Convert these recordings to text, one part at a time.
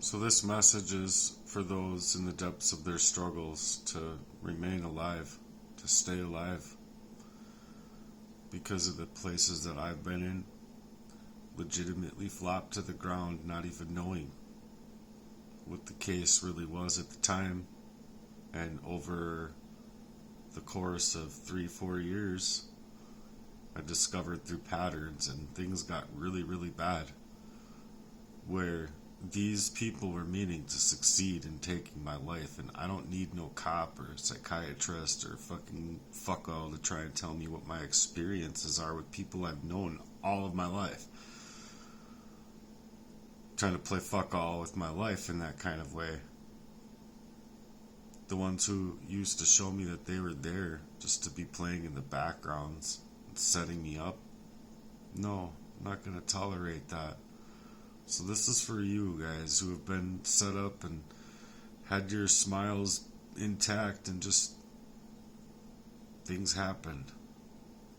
So this message is for those in the depths of their struggles to remain alive, to stay alive, because of the places that I've been in, legitimately flopped to the ground, not even knowing what the case really was at the time. And over the course of 3-4 years, I discovered through patterns, and things got really, really bad, where these people were meaning to succeed in taking my life, and I don't need no cop or psychiatrist or fucking fuck all to try and tell me what my experiences are with people I've known all of my life. Trying to play fuck all with my life in that kind of way. The ones who used to show me that they were there just to be playing in the backgrounds and setting me up. No, I'm not going to tolerate that. So this is for you guys who have been set up and had your smiles intact, and just things happened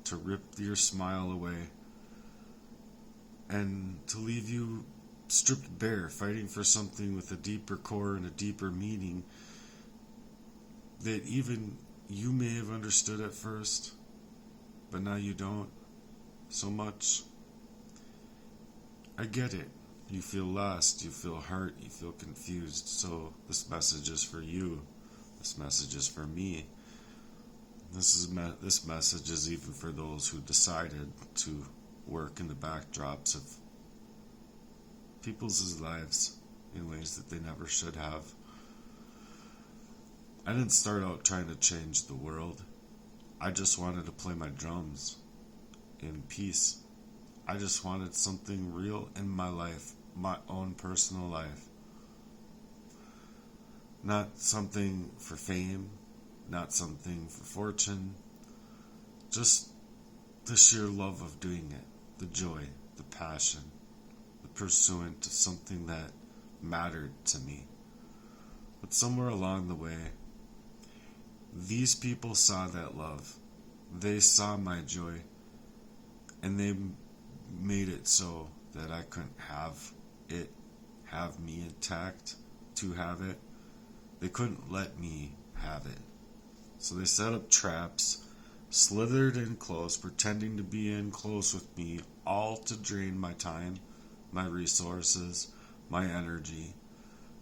to rip your smile away and to leave you stripped bare, fighting for something with a deeper core and a deeper meaning that even you may have understood at first, but now you don't so much. I get it. You feel lost, you feel hurt, you feel confused. So this message is for you. This message is for me. This message is even for those who decided to work in the backdrops of people's lives in ways that they never should have. I didn't start out trying to change the world. I just wanted to play my drums in peace. I just wanted something real in my life, my own personal life. Not something for fame, not something for fortune, just the sheer love of doing it, the joy, the passion, the pursuit of something that mattered to me. But somewhere along the way, these people saw that love. They saw my joy, and they made it so that I couldn't have me intact to have it. They couldn't let me have it. So they set up traps, slithered in close, pretending to be in close with me, all to drain my time, my resources, my energy,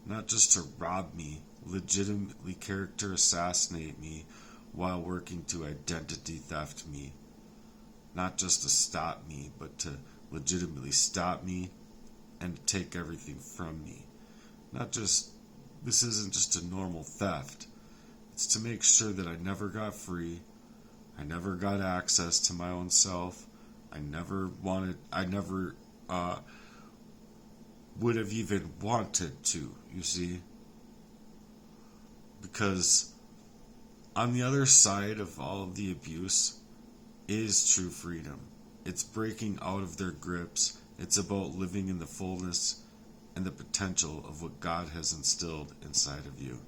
not just to rob me, legitimately character assassinate me while working to identity theft me. Not just to stop me, but to legitimately stop me and to take everything from me. This isn't just a normal theft. It's to make sure that I never got free. I never got access to my own self. I never would have even wanted to, you see? Because on the other side of all of the abuse is true freedom. It's breaking out of their grips. It's about living in the fullness and the potential of what God has instilled inside of you.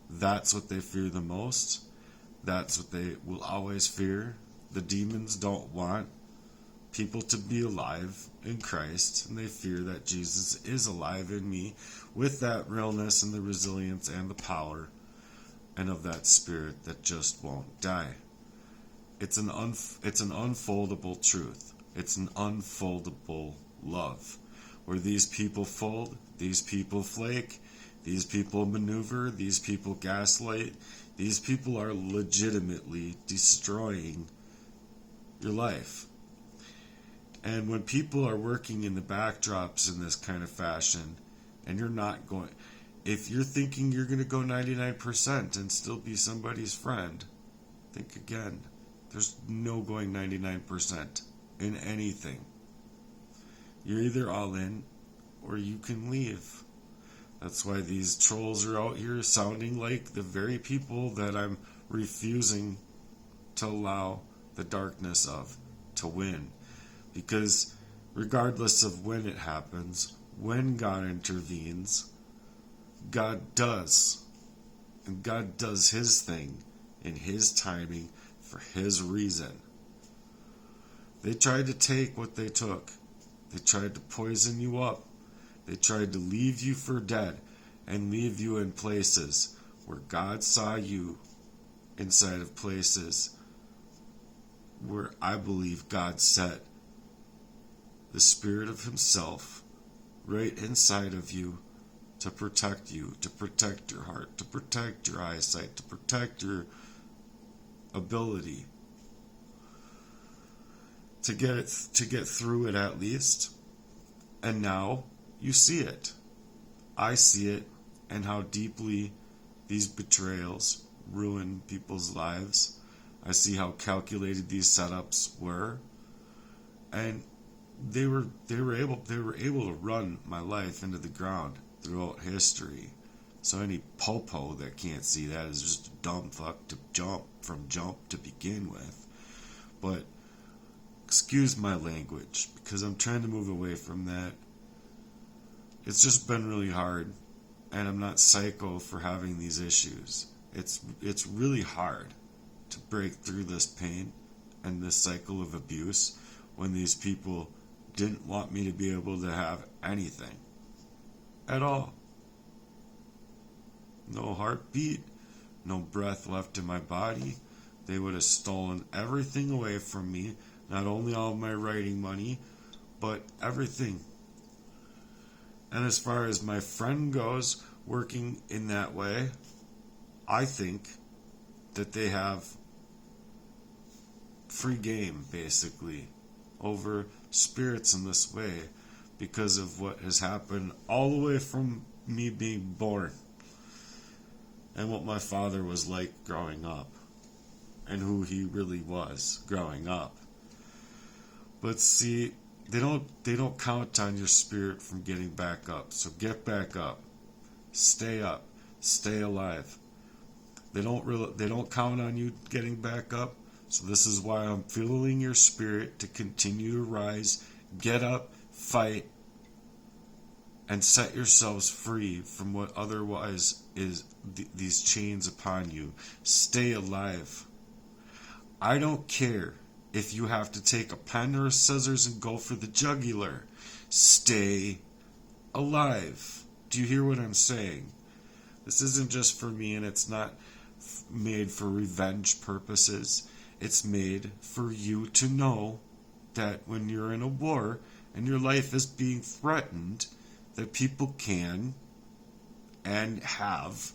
That's what they fear the most. That's what they will always fear. The demons don't want people to be alive in Christ, and they fear that Jesus is alive in me with that realness and the resilience and the power and of that spirit that just won't die. It's an unfoldable truth. It's an unfoldable love, where these people fold, these people flake, these people maneuver, these people gaslight, these people are legitimately destroying your life. And when people are working in the backdrops in this kind of fashion, and you're not going, if you're thinking you're going to go 99% and still be somebody's friend, think again. There's no going 99% in anything. You're either all in or you can leave. That's why these trolls are out here sounding like the very people that I'm refusing to allow the darkness of to win. Because regardless of when it happens, when God intervenes, God does. And God does His thing in His timing for His reason. They tried to take what they took. They tried to poison you up. They tried to leave you for dead and leave you in places where God saw you, inside of places where I believe God set the Spirit of Himself right inside of you to protect you, to protect your heart, to protect your eyesight, to protect your ability to get through it at least. And now you see it. I see it, and how deeply these betrayals ruin people's lives. I see how calculated these setups were, and they were able to run my life into the ground throughout history. So any popo that can't see that is just a dumb fuck to jump to begin with. But excuse my language, because I'm trying to move away from that. It's just been really hard, and I'm not psycho for having these issues. It's really hard to break through this pain and this cycle of abuse when these people didn't want me to be able to have anything at all. No heartbeat, no breath left in my body. They would have stolen everything away from me, not only all of my writing money, but everything. And as far as my friend goes, working in that way, I think that they have free game, basically, over spirits in this way because of what has happened all the way from me being born and what my father was like growing up and who he really was growing up. But see, they don't count on your spirit from getting back up. So get back up, stay alive. They don't count on you getting back up. So this is why I'm fueling your spirit to continue to rise, get up, fight, and set yourselves free from what otherwise is these chains upon you. Stay alive. I don't care if you have to take a pen or a scissors and go for the jugular. Stay alive. Do you hear what I'm saying? This isn't just for me, and it's not made for revenge purposes. It's made for you to know that when you're in a war and your life is being threatened, that people can and have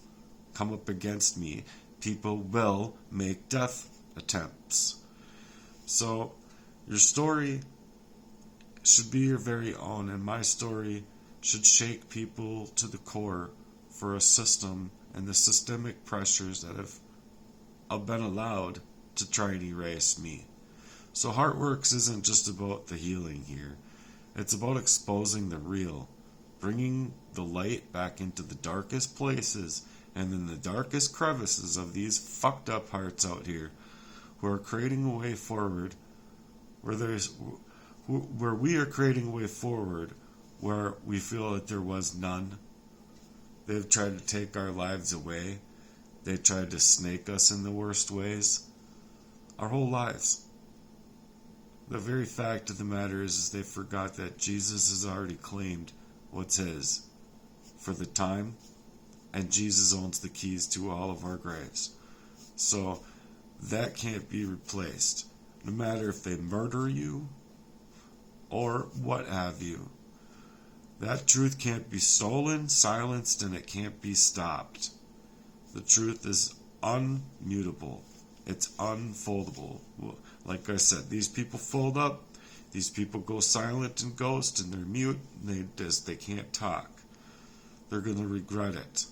come up against me. People will make death attempts. So your story should be your very own, and my story should shake people to the core for a system and the systemic pressures that have been allowed to try and erase me. So Heartwerks isn't just about the healing here. It's about exposing the real, bringing the light back into the darkest places and in the darkest crevices of these fucked up hearts out here who are creating a way forward where we are creating a way forward where we feel that there was none. They've tried to take our lives away. They tried to snake us in the worst ways. Our whole lives. The very fact of the matter is they forgot that Jesus has already claimed what's his for the time, and Jesus owns the keys to all of our graves. So that can't be replaced, no matter if they murder you or what have you. That truth can't be stolen, silenced, and it can't be stopped. The truth is unmutable. It's unfoldable. Like I said, these people fold up, these people go silent and ghost, and they're mute, and they can't talk. They're going to regret it.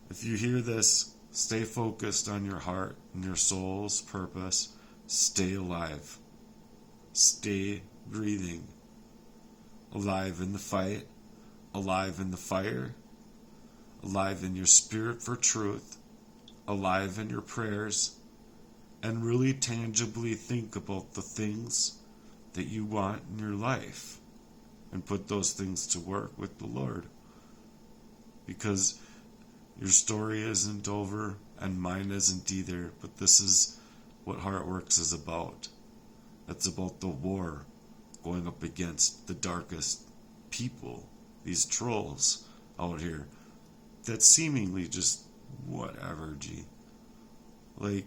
If you hear this, stay focused on your heart and your soul's purpose. Stay alive. Stay breathing. Alive in the fight, alive in the fire, alive in your spirit for truth, alive in your prayers, and really tangibly think about the things that you want in your life and put those things to work with the Lord. Because your story isn't over and mine isn't either, but this is what Heartwerks is about. It's about the war going up against the darkest people, these trolls out here that seemingly just whatever, G. Like,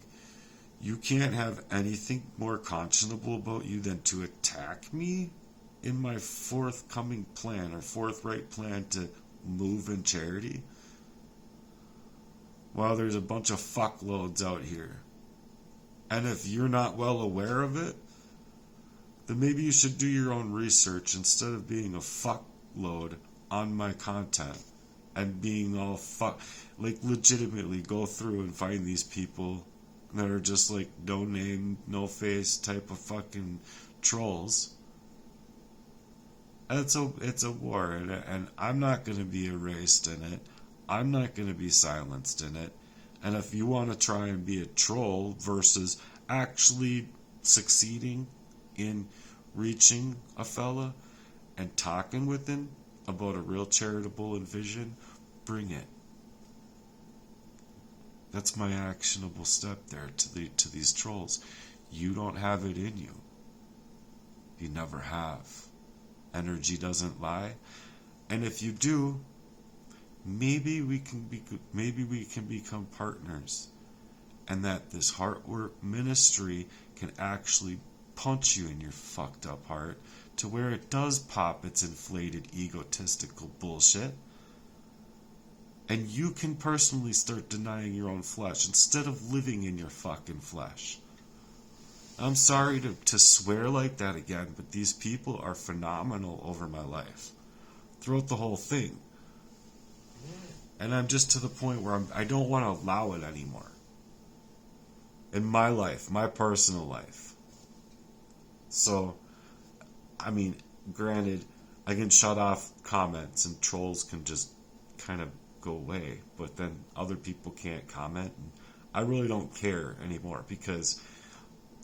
you can't have anything more conscionable about you than to attack me in my forthcoming plan or forthright plan to move in charity? While there's a bunch of fuckloads out here. And if you're not well aware of it, then maybe you should do your own research instead of being a fuckload on my content and being all like legitimately go through and find these people that are just like no name, no face type of fucking trolls. And it's a war, and I'm not going to be erased in it. I'm not going to be silenced in it. And if you want to try and be a troll versus actually succeeding in reaching a fella and talking with him about a real charitable vision, bring it. That's my actionable step there to these trolls. You don't have it in you. You never have. Energy doesn't lie. And if you do, maybe we can become partners, and that this Heartwork ministry can actually punch you in your fucked up heart to where it does pop its inflated egotistical bullshit, and you can personally start denying your own flesh instead of living in your fucking flesh. I'm sorry to swear like that again, but these people are phenomenal over my life throughout the whole thing. And I'm just to the point where I don't want to allow it anymore. In my life, my personal life. So, I mean, granted, I can shut off comments and trolls can just kind of go away. But then other people can't comment. And I really don't care anymore because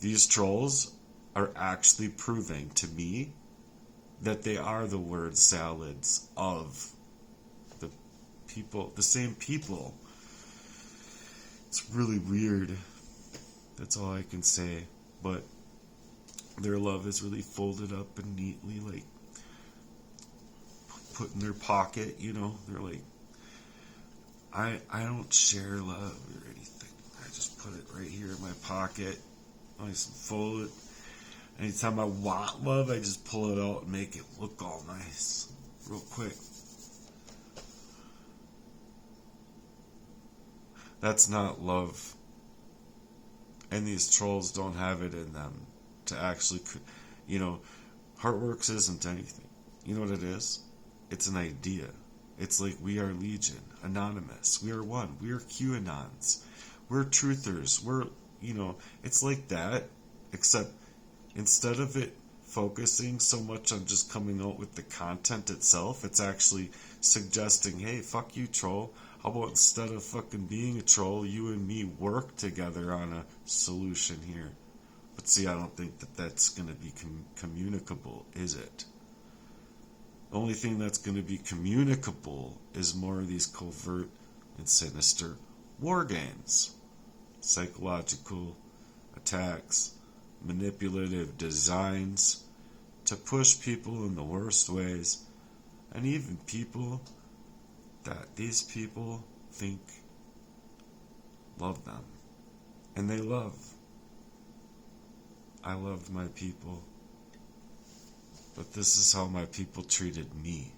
these trolls are actually proving to me that they are the word salads of people, the same people. It's really weird. That's all I can say. But their love is really folded up and neatly, like, put in their pocket, you know. They're like, I don't share love or anything. I just put it right here in my pocket. Nice and fold it. Anytime I want love, I just pull it out and make it look all nice. Real quick. That's not love. And these trolls don't have it in them to actually, you know, Heartworks isn't anything. You know what it is? It's an idea. It's like we are Legion, Anonymous. We are one. We are QAnons. We're truthers. We're, you know, it's like that, except instead of it focusing so much on just coming out with the content itself, it's actually suggesting, hey, fuck you, troll. How about instead of fucking being a troll, you and me work together on a solution here? But see, I don't think that that's going to be communicable, is it? The only thing that's going to be communicable is more of these covert and sinister war games. Psychological attacks, manipulative designs to push people in the worst ways, and even people that these people think love them. And they love. I loved my people. But this is how my people treated me.